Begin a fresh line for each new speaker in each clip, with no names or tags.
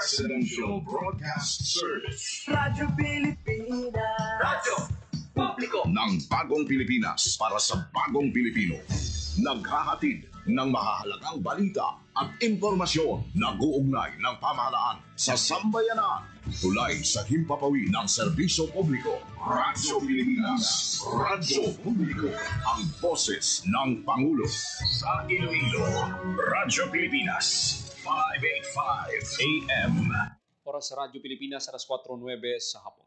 Presidential Broadcast Service.
Radyo Pilipinas.
Radyo Publiko ng Bagong Pilipinas para sa Bagong Pilipino. Naghahatid ng mahahalagang balita at impormasyon na guugnay ng pamahalaan sa sambayanan. Tulay sa himpapawi ng serbisyo publiko. Radyo Pilipinas. Radyo Publiko. Ang boses ng Pangulo. Sa Iloilo, Radyo Pilipinas. 585 AM.
Oras sa Radyo Pilipinas, alas 4:09 sa hapon.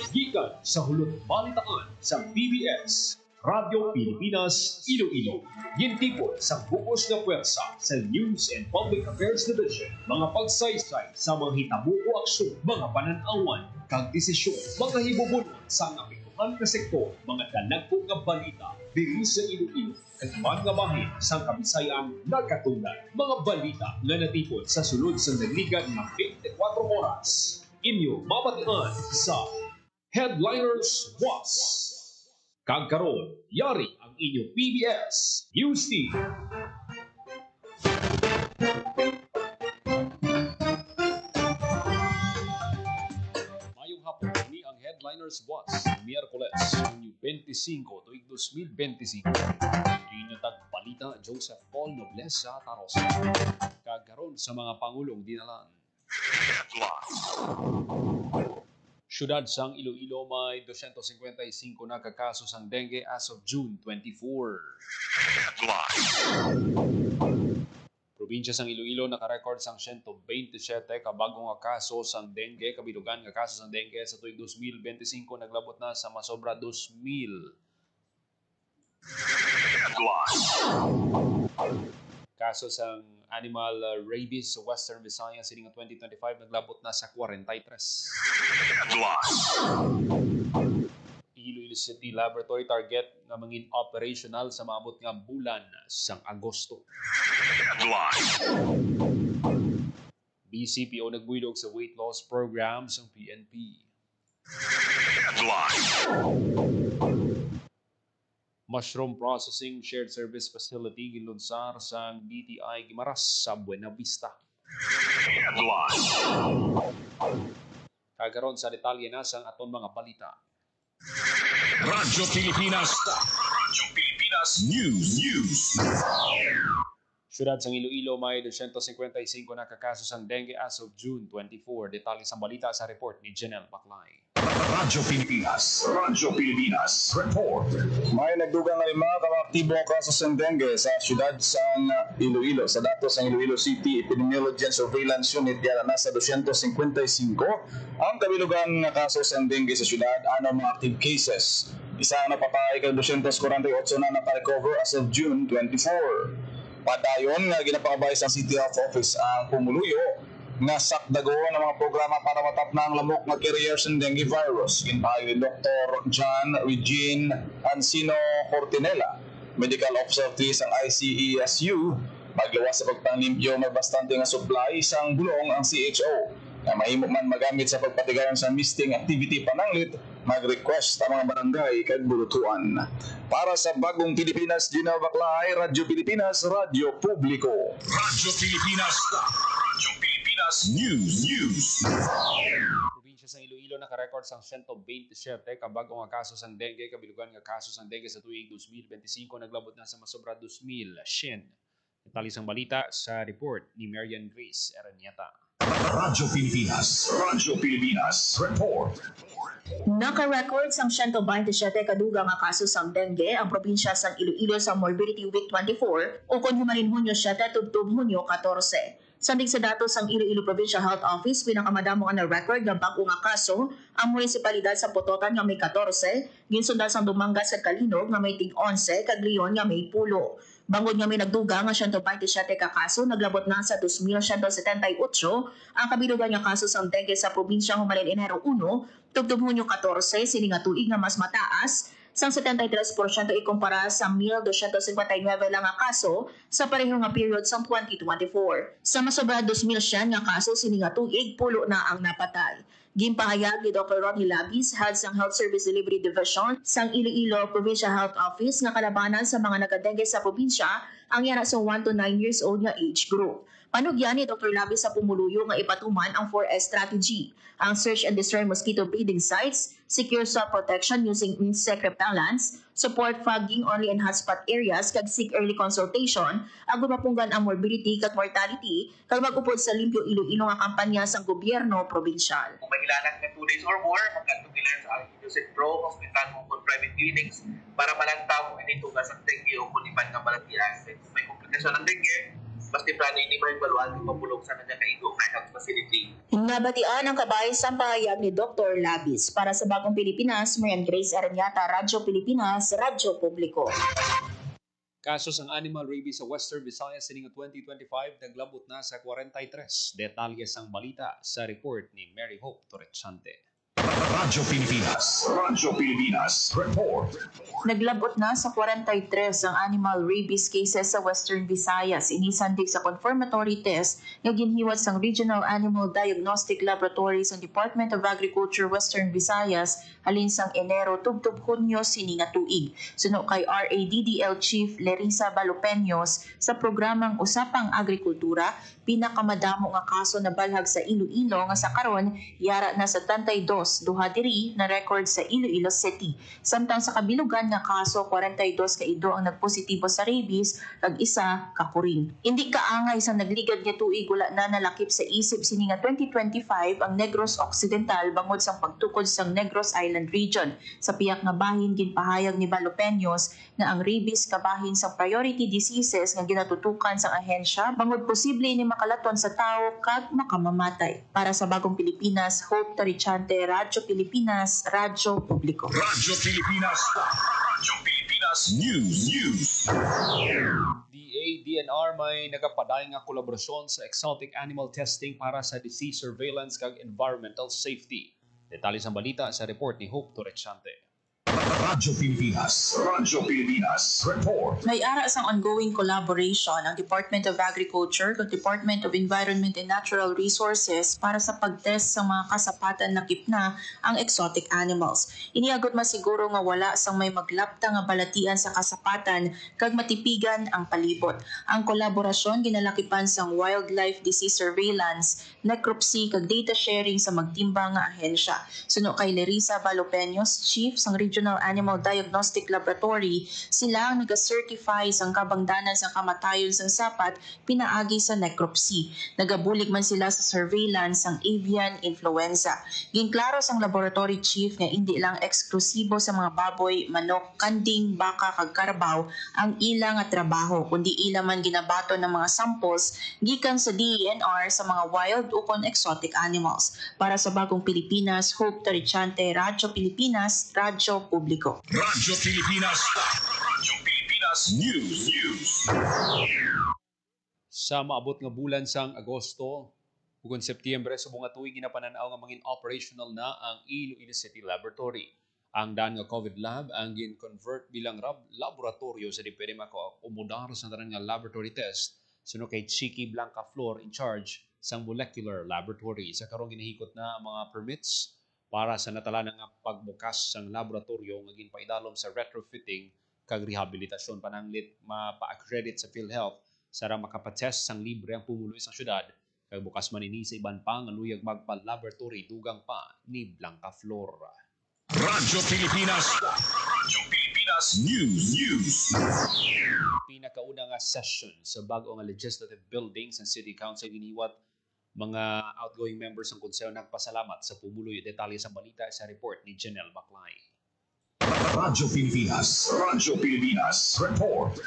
Gikan sa hulot balitaan sa PBS, Radyo Pilipinas, Iloilo. Gintipon sa bukos na pwersa sa News and Public Affairs Division. Mga pagsaysay sa mga hitabo o aksyon, mga pananawan, kag desisyon, mga hibubulon sa napikuhan na sektor, mga dalagpo nga balita, diri sa Iloilo. At mga bahin sa Kabisayang nagkatunan. Mga balita na natipon sa sulod sa naligan ng 24 oras. Inyo mabatian sa Headliners Was. Kagkaroon, yari ang inyong PBS News Team. Mayong hapon, ini ang Headliners Was, Miyerkules, Hunyo 25, tuig 2025. Inyo tagbalita, Joseph Paul Noblesa Tarosa. Kagkaroon sa mga Pangulong dinalan. Syudad sang Iloilo may 255 na kakaso sang dengue as of June 24. Probinsya sang Iloilo nakarecord sang 127 kabagong nga kaso sang dengue, kabilugan nga kaso sang dengue sa tuig 2025 naglabot na sa masobra 2,000. Kaso sang animal rabies sa Western Visayas sining 2025 naglabot na sa 43. Iloilo City Laboratory target nga mangin operational sa maabot nga bulan sang Agosto. BCPO nagbuyog sa weight loss program sa PNP. Mushroom Processing Shared Service Facility gilunsar sang DTI Guimaras sa Buena Vista. Kagaron sa detalye na sang aton mga balita.
Radyo Pilipinas. Radyo Pilipinas News.
Syudad sang Iloilo may 255 na kakaso sang dengue as of June 24. Detalye sang balita sa report ni Janelle Baclay.
Radyo Pilipinas. Radyo Pilipinas Report.
May nagdugang nga 5 kaaktibong kaso ng dengue sa siyudad sang Iloilo. Sa datos ng Iloilo City Epidemiology and Surveillance Unit diara na sa 255 ang kabilugan nga kaso ng dengue sa siyudad, ano mga active cases. Isa na patay kay 248 na naka-recover as of June 24. Padayon nga ginapangabay sa City Health Office ang pumuluyo nga sakdago ng mga programa para matapna ang lamok nga carriers ng dengue virus. Ginpahay ni Dr. John Regine Ancino Cortinella, Medical Officer 3 sa ICESU, magluwas sa pagpanglimpyo magbastante nga supply sang bulong ang CHO. Na mahimo man magamit sa pagpatigayon sa misting activity pananglit, mag-request ang mga barangay kag bulutuan. Para sa Bagong Pilipinas, Gino Baclay, Radyo Pilipinas, Radyo Publiko.
Radyo Pilipinas. Radyo Pilipinas News.
Probinsya sa Iloilo naka-record sang 127 kabagong nga kaso sang dengue, kabilugan nga kaso sang dengue sa tuig 2025 naglabot na sa masobra 2,000. Detalye sang balita sa report ni Marian Grace Eranieta.
Radyo Pilipinas. Radyo Pilipinas Report.
Naka-record sang 127 kadugang nga kaso sang dengue ang probinsya sang Iloilo sa Morbidity Week 24 o kung humanin Hunyo 7 tubtub Hunyo 14. Sandig sa datos sang Iloilo Provincial Health Office, pinakamadamo nga na-record ng bago nga kaso ang munisipalidad sa Pototan nga may 14, ginsundan sang Dumangas sa Kalinog nga may tig 11, kag Leon nga may 10. Bangod nga may nagduga nga 127 ka kaso, naglabot na sa 2,178 ang kabilugan nga kaso sang dengue sa probinsya humalin Enero 1, tubtub Hunyo 14, sini nga tuig nga mas mataas, sang 73% ikumpara sa 1,259 lang nga kaso sa pareho nga period sang 2024. Sa masobra 2,000 nga kaso sini nga tuig, pulo na ang napatay. Gimpahayag ni Dr. Ronnie Labis, Head sang Health Service Delivery Division sang Iloilo Provincial Health Office nga kalabanan sa mga nagadengue sa probinsya ang yara sa 1 to 9 years old nga age group. Panugyan ni Dr. Labis sa pumuluyo nga ipatuman ang 4S strategy, ang search and destroy mosquito breeding sites, secure soil protection using insect repellents, support fogging only in hotspot areas kag seek early consultation, agud mapunggan ang morbidity kag mortality kag magupod sa limpyo Iloilo nga kampanya sa gobyerno provinsyal.
Kung mahilanak nga 2 days or more, magkatugilan sa Alcinosit Pro Hospital o private clinics para malantaw kung initugas ang dengue o kung iban nga balatian. Kung may komplikasyon ng dengue, basta plano ini mahibaluan kung mapulog sa nagkakaigo nga health facility.
Nabatian ang kabayas ang pahayag ni Dr. Labis. Para sa Bagong Pilipinas, Marian Grace Aranyata, Radyo Pilipinas, Radyo Publiko.
Kasos ang animal rabies sa Western Visayas sining 2025 naglabot na sa 43. Detalye sang balita sa report ni Mary Hope Torrechante.
Radyo Pilipinas. Radyo Pilipinas. Report.
Naglabot na sa 43 ang animal rabies cases sa Western Visayas. Inisandig sa confirmatory test nga ginhiwat sang Regional Animal Diagnostic Laboratory sa Department of Agriculture Western Visayas halin sang Enero tubtob Hunyo sini nga tuig. Suno kay RADDL Chief Lerisa Balopeños sa programang Usapang Agrikultura, pinakamadamo nga kaso na balhag sa Iloilo nga sa karon yara na sa 32 duha diri na record sa Iloilo City. Samtang sa kabilugan nga kaso 42 ka ido ang nagpositibo sa rabies kag isa ka kuring. Indi kaangay sa nagligad nga tuig wala na nalakip sa isip sini nga 2025 ang Negros Occidental bangod sang pagtukod sang Negros Island region. Sa piyak nga bahin ginpahayag ni Balopeños nga ang rabies kabahin sang priority diseases nga ginatutukan sang ahensya bangod posible ni makalaton sa tao kag makamamatay. Para sa Bagong Pilipinas, Hope Torrechante, Radyo Pilipinas, Radyo Publiko.
Radyo Pilipinas. Radyo Pilipinas News.
DA-DNR may nagapaday nga kolaborasyon sa exotic animal testing para sa disease surveillance kag environmental safety. Detalye sa balita sa report ni Hope Torrechante.
Radyo Pilipinas. Radyo Pilipinas. Report.
May ara sang ongoing collaboration ang Department of Agriculture ug Department of Environment and Natural Resources para sa pagtest sa mga kasapatan na kipna ang exotic animals. Iniagod masiguro nga wala sang may maglapta nga balatian sa kasapatan kag matipigan ang palibot. Ang kolaborasyon ginalakipan sang wildlife disease surveillance, necropsy kag data sharing sa magtimbang nga ahensya. Suno kay Lerisa Balopeños, Chief sang Regional Animal Diagnostic Laboratory, sila ang nag-certify sang kabangdanan sa kamatayon sang sapat pinaagi sa necropsy. Nagabulig man sila sa surveillance sang avian influenza. Ginklaro sang laboratory chief nga hindi lang eksklusibo sa mga baboy, manok, kanding, baka kag karabaw ang ila nga trabaho, kundi ila man ginabato ng mga samples gikan sa DENR sa mga wild ukon exotic animals. Para sa Bagong Pilipinas, Hope Torrechante, Radyo Pilipinas, Radyo Publiko.
Radyo Pilipinas. Radyo Pilipinas News.
Sa maabot nga bulan sang Agosto ug Setyembre sa bunga tuig ginapananaw nga mangin operational na ang Iloilo City Laboratory. Ang daan nga COVID lab ang gin-convert bilang laboratorio sa di pwede maka-umudar sa tanan nga laboratory test suno kay Chiki Blanca Flor in charge sang molecular laboratory. Sa karong ginahikot na ang mga permits para sa natala nga pagbukas sang laboratorio nga ginpaidalom sa retrofitting kag rehabilitasyon pananglit mapa-accredit sa PhilHealth sara makapatest sang libre ang pumuloy sa syudad kag bukas man ini sa iban pa nga luyag magpa-laboratory dugang pa ni Blanca Flor.
Radyo Pilipinas. Radyo Pilipinas News.
Pinakauna nga session sa bag-o nga legislative building sa City Council giniwat mga outgoing members ng konseho nagpasalamat sa pumuloy. Detalye sa balita sa report ni Janelle Baclay.
Radyo Pilipinas. Radyo Pilipinas. Report.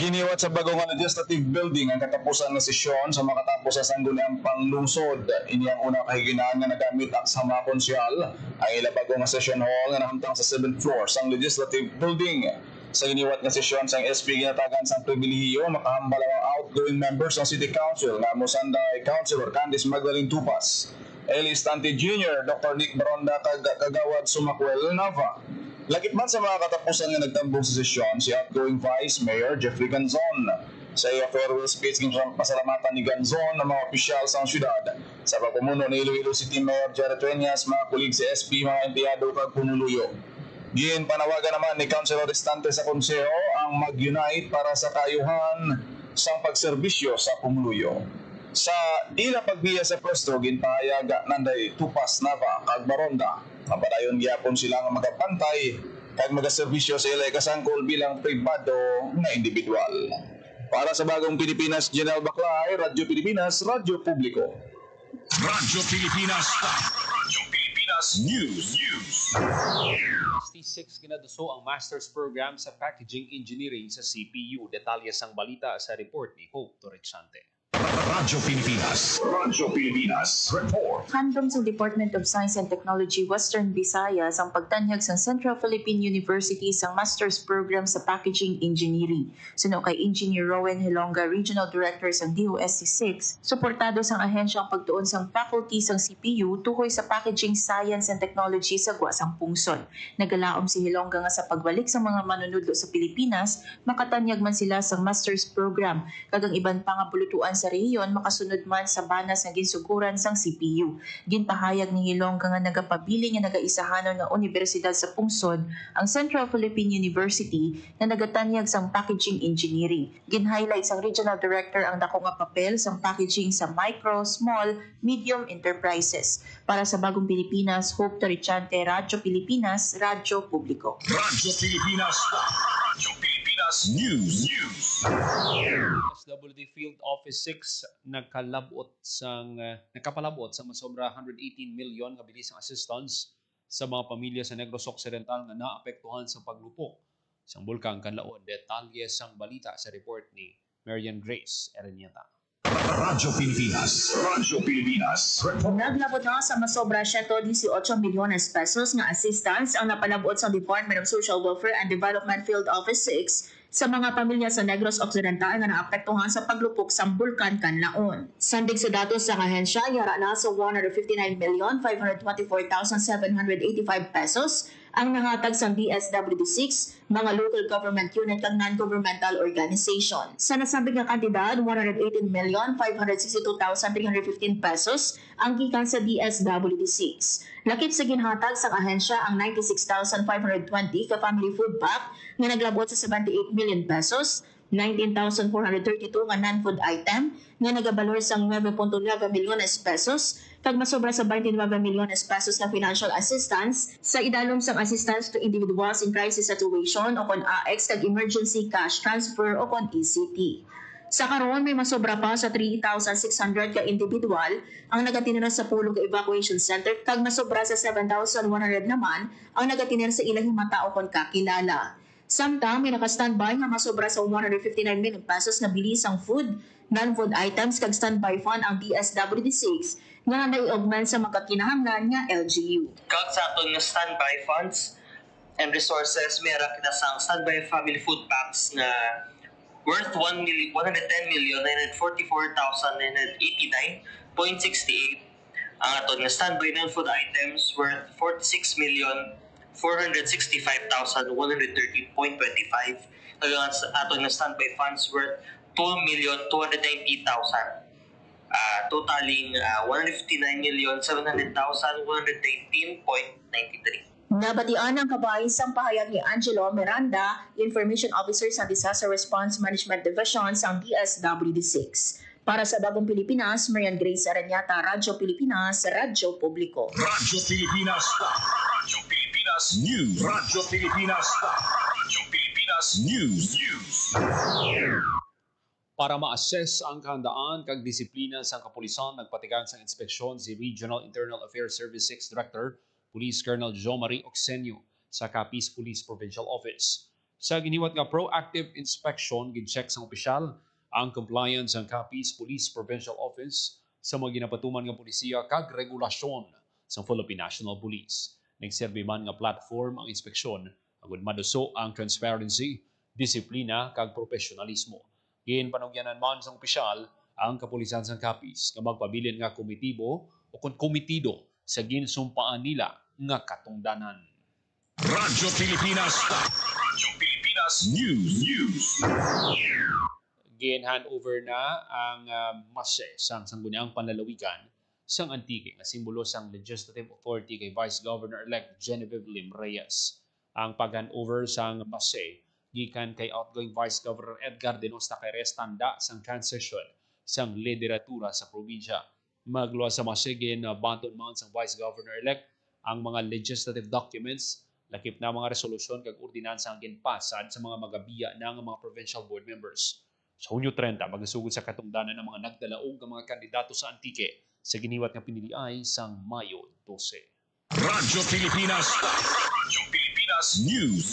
Giniwat sa bagong legislative building ang katapusan ng sesyon sa makatapos sa sangguniang panglungsod. Ini ang unang kahiginaan nga nagamit sa mga konsyal ang ila bagong session hall nga nahamtang sa 7th floor sang legislative building. Sa giniwat nga sesyon sang SP ginatagan sang pribilehiyo makahambal ang outgoing members ng City Council nga mosanda ay Councilor Candice Magdalene Tupas, Eli Stante Jr., Dr. Nick Baronda kagawad Sumacuel Nava. Lagip man sa mga katapusan nga nagtambong sa sesyon si outgoing Vice Mayor Jeffrey Ganzon. Sa iya farewell speech ginang pasalamatan ni Ganzon ng mga opisyal sa syudad. Sa pagpamuno ni Iloilo City Mayor Jared Reñas, mga kulig sa SP, mga empleyado kag pumuluyo. Gin panawagan naman ni Councilor Estante sa konseho ang ang mag-unite para sa kaayuhan sang pagserbisyo sa pumuluyo. Sa ilang pagbiya sa pwesto, ginpahayaga nanday Tupas Nava kag Baronda. Mapadayon gyapon sila nga magapantay kag magaserbisyo sa ilay kasangkol bilang pribado nga individual. Para sa Bagong Pilipinas, General Baclay, Radyo Pilipinas, Radyo Publiko.
Radyo Pilipinas. Radyo Pilipinas News.
66 ginaduso ang master's program sa packaging engineering sa CPU. Detalye sang balita sa report ni Hope Torrechante.
Radyo Pilipinas. Radyo Pilipinas. Report.
Handom sa Department of Science and Technology Western Visayas ang pagtanyag sa Central Philippine University sa master's program sa packaging engineering. Suno kay Engineer Rowan Hilonga, Regional Director sa DOST6, suportado sang ahensyang pagtuon sang faculty sang CPU tukoy sa packaging science and technology sa Guasang Pungsod. Nagalaom si Hilonga nga sa pagbalik sa mga manunudlo sa Pilipinas, makatanyag man sila sa master's program, kagang iban pa nga bulutuan sa rehiyon makasunod man sa banas nga ginsuguran sang CPU. Ginpahayag ni Hilonga nga nagapabili nga nagaisahanon nga universidad sa Pungsod ang Central Philippine University na nagatanyag sang packaging engineering. Gin-highlight sang regional director ang dako nga papel sang packaging sa micro, small, medium enterprises. Para sa Bagong Pilipinas, Hope Torrechante, Radyo Pilipinas, Radyo Publiko.
Radyo Pilipinas. Radyo Pilipinas News.
SWD Field Office 6 nakapalabot sa masobra 118 million nga bilis ang assistance sa mga pamilya sa Negros Occidental nga naapektuhan sa paglupok sang bulkang Kanlaon. Detalye sang balita sa report ni Marian Grace Erenieta.
Radyo Pilipinas. Radyo Pilipinas. Report.
Naglabot na sa masobra 118 milyones pesos nga assistance ang napalabot sa Department of Social Welfare and Development Field Office 6 sa mga pamilya sa Negros Occidental nga naapektuhan sa paglupok sa bulkan Kanlaon. Sandig sa datos sa ahensya, yara na sa 159,524,785 pesos ang nangatag sa DSWD6, mga local government unit kag non-governmental organization. Sa nasabing nga kantidad, 118,562,315 pesos ang gikan sa DSWD6. Lakip sa ginhatag sa ahensya ang 96,520 ka family food pack nga naglabot sa 78 million pesos, 19,432 nga non-food item nga nagabalor sa 9.9 milyones pesos kag masobra sa 29 milyones pesos na financial assistance sa idalom sang assistance to individuals in crisis situation o kon AX kag emergency cash transfer o kon ECT. Sa karon may masobra pa sa 3,600 ka individual ang nagatinira sa pulong evacuation center kag masobra sa 7,100 naman ang nagatinira sa ilang himata o kon kakilala. Samtang may naka-standby nga masobra sa 159 million pesos na bilis ang food, non-food items kag standby fund ang DSWD6 nga nai-augment sa magkakinahanglan nga LGU.
Kag sa aton nga standby funds and resources, meron kita sang standby family food packs na worth 1,110,944,989.68. Ang aton nga standby non-food items worth 46,465,130.25. Kag sa aton nga standby funds worth 2,290,000. Totaling 159,700,119.93.
Nabatian ang kabayis ang pahayag ni Angelo Miranda, Information Officer sa Disaster Response Management Division sa DSWD6. Para sa Bagong Pilipinas, Marian Grace Aranyata, Radyo Pilipinas, Radyo Publiko.
Radyo Pilipinas. Radyo Pilipinas News. Radyo Pilipinas. Radyo Pilipinas News.
Para ma-assess ang kahandaan kag disiplina sa kapulisan, nagpatigan sa inspeksyon si Regional Internal Affairs Service 6 Director, Police Colonel Jo Marie Oxenio sa Capiz Police Provincial Office. Sa giniwat nga proactive inspection, gin-check sa opisyal ang compliance ng Capiz Police Provincial Office sa mga ginapatuman ng polisiya kag regulasyon sa Philippine National Police. Nagserbi man nga platform ang inspeksyon agud maduso ang transparency, disiplina kag profesionalismo. Ginpanugyanan man sa opisyal ang kapulisan sa Capiz nga magpabilin nga komitibo o komitido sa ginsumpaan nila nga katungdanan.
Radyo Pilipinas. Radyo Pilipinas News.
Gin-hand over na ang mase sang sangguniang panlalawigan sang Antique nga simbolo sang Legislative Authority kay Vice Governor-elect Genevieve Lim Reyes. Ang pag-hand over sang mase gikan kay outgoing Vice Governor Edgar Denosta kay restanda sang transition sang lideratura sa probinsya. Magluwas sa masige na banton man sang Vice Governor-elect ang mga legislative documents, lakip na mga resolusyon kag ordinansa ang ginpasad sa mga magabiya ng mga provincial board members. Sa Hunyo 30, magasugod sa katungdanan ng mga nagdalaog ng mga kandidato sa Antique sa giniwat nga piniliay sang Mayo 12.
Radyo Pilipinas. Radyo Pilipinas News.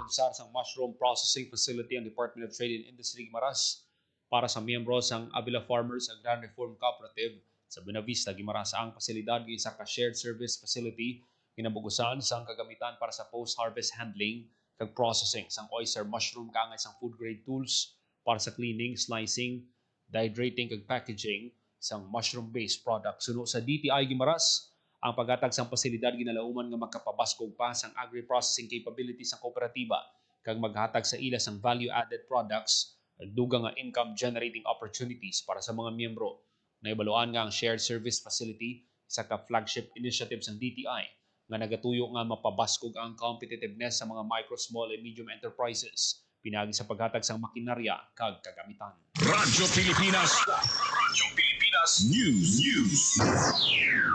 Unsar sang mushroom processing facility ang Department of Trade and Industry Gimaras para sa miyembro sang Avila Farmers Agrarian Reform Cooperative sa Buenavista Gimaras. Ang pasilidad ay isa ka shared service facility kinabugusan sang kagamitan para sa post-harvest handling kag processing sang oyster mushroom kaangay sang food grade tools para sa cleaning, slicing, dehydrating kag packaging sang mushroom-based products. Suno sa DTI Gimaras, ang paghatag sang pasilidad ginalauman nga makapabaskog pa sang agri-processing capability sang kooperatiba kag maghatag sa ila sang value-added products ug dugang nga income-generating opportunities para sa mga miyembro. Naibaluan nga ang shared service facility sa ka-flagship initiatives ng DTI nga nagatuyo nga mapabaskog ang competitiveness sa mga micro, small, and medium enterprises pinagi sa paghatag sang makinarya kag kagamitan.
Radyo Pilipinas. Radyo Pilipinas News.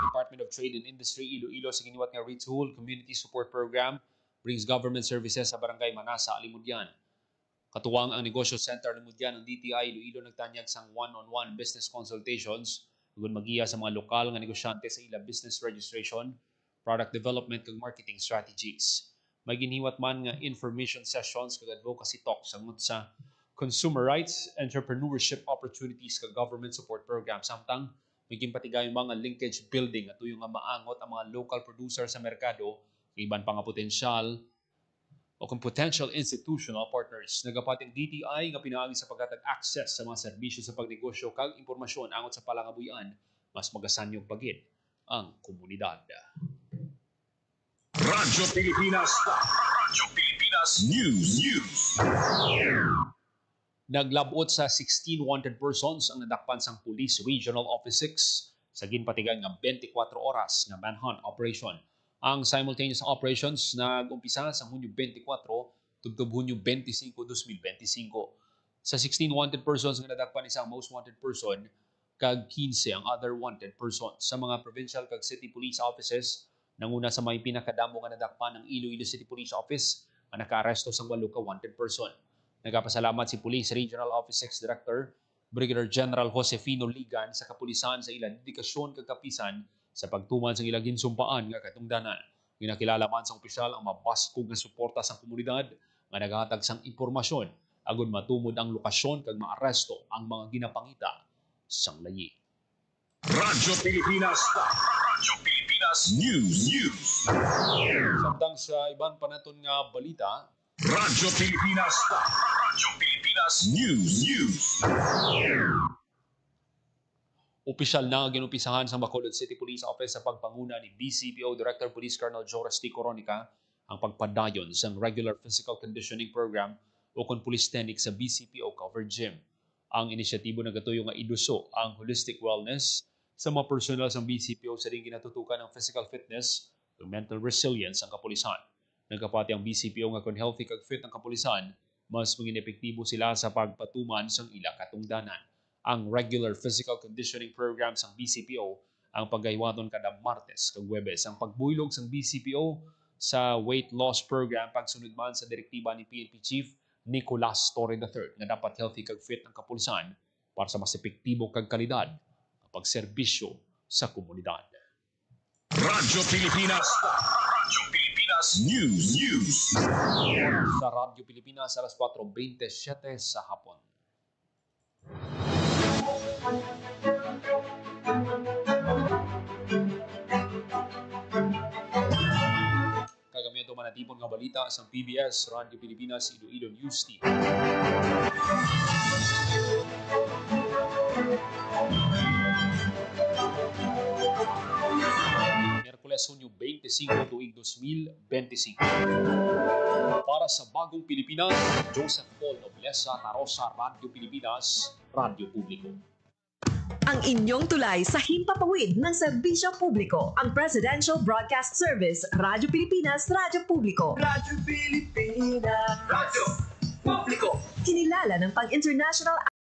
Department of Trade and Industry Iloilo sa giniwat nga Retool Community Support Program brings government services sa Barangay Manasa, Alimudian. Katuwang ang Negosyo Center Alimudian ng DTI Iloilo nagtanyag sang one-on-one business consultations ug magiya sa mga lokal nga negosyante sa ila business registration, product development kag marketing strategies. May giniwat man nga information sessions kag advocacy talks sangot sa consumer rights, entrepreneurship opportunities kag government support program. Samtang may gimpatigay mga linkage building at tuyong nga maangot ang mga local producer sa merkado iban pa nga potensyal o kung potential institutional partners. Nagapating DTI nga pinaagi sa paghatag access sa mga serbisyo sa pagnegosyo kag impormasyon angot sa palangabuyan mas magasanyog pagid ang komunidad.
Radyo Pilipinas. Radyo Pilipinas News.
Naglabot sa 16 wanted persons ang nadakpan sang Police Regional Office 6 sa ginpatigan nga 24 oras nga manhunt operation. Ang simultaneous operations nag-umpisa sa Hunyo 24 tubtob Hunyo 25, 2025. Sa 16 wanted persons nga nadakpan isang most wanted person kag 15 ang other wanted persons sa mga provincial kag city police offices. Nanguna sa may pinakadamo nga nadakpan ng Iloilo City Police Office ang nakaaresto sang 8 ka wanted person. Nagapasalamat si Police Regional Office 6 Director Brigadier General Josefino Ligan sa kapulisan sa ilang dedikasyon kag kapisan sa pagtuman sa ilang ginsumpaan nga katungdanan. Ginakilala man sa opisyal ang mabaskog nga suporta sa komunidad nga naghatag sang impormasyon agon matumod ang lokasyon kag maaresto ang mga ginapangita sang layi.
Radyo Pilipinas. Radyo Pilipinas News.
Samtang sa iban pa naton nga balita,
Radyo Pilipinas. Radyo Pilipinas News.
opisyal na ginumpisahan sa Bacolod City Police Office sa pagpanguna ni BCPO Director Police Colonel Joras T. Coronica ang pagpadayon sa regular physical conditioning program o kon police clinic sa BCPO covered gym. Ang inisyatibo nagatuyo nga iduso ang holistic wellness sa mga personal sa BCPO sa ring ginatutukan ng physical fitness ug mental resilience ang kapulisan. Nagkapati ang BCPO nga kung healthy kag fit ang kapulisan, mas maging epektibo sila sa pagpatuman sa ila katungdanan. Ang regular physical conditioning program sa BCPO ang paggaywaton kada Martes kag Huwebes. Ang pagbuylog sa BCPO sa weight loss program pagsunod man sa direktiba ni PNP Chief Nicolas Torre III na dapat healthy kag fit ang kapulisan para sa mas epektibo kag kalidad ang pagserbisyo sa komunidad.
Radyo Pilipinas. Radyo Pilipinas News.
Sa Radyo Pilipinas, alas 4:27 sa hapon. Kagamihan ito manatipon nga balita sa PBS Radyo Pilipinas Iloilo News Team. Miyerkules, Hunyo 25, tuig 2025. Para sa Bagong Pilipinas, Joseph Paul Noblesa Tarosa, Radyo Pilipinas, Radyo Publiko.
Ang inyong tulay sa himpapawid ng serbisyo publiko, ang Presidential Broadcast Service, Radyo Pilipinas, Radyo Publiko.
Radyo Pilipinas.
Radyo Publiko.
Kinilala ng pang-international